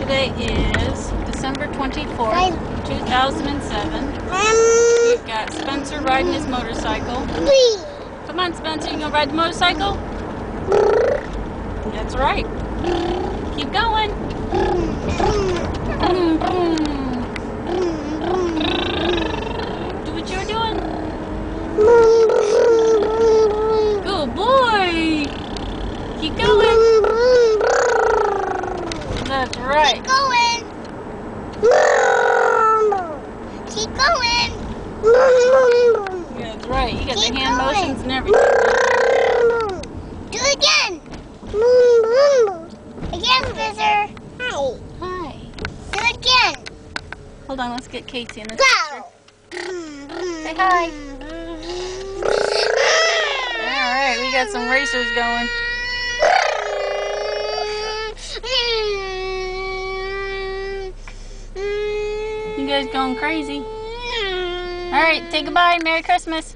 Today is December 24th, 2007. We've got Spencer riding his motorcycle. Come on, Spencer, you gonna ride the motorcycle? That's right. Keep going. Do what you're doing. Good boy. Keep going. That's right. Keep going. Keep going. That's right. You got Keep the hand going. motions and everything. Do it again. Again, Spencer. Hi. Hi. Do it again. Hold on, let's get Casey in this Go. picture. Say hi. Alright, we got some racers going. You guys going crazy. Alright, say goodbye and Merry Christmas.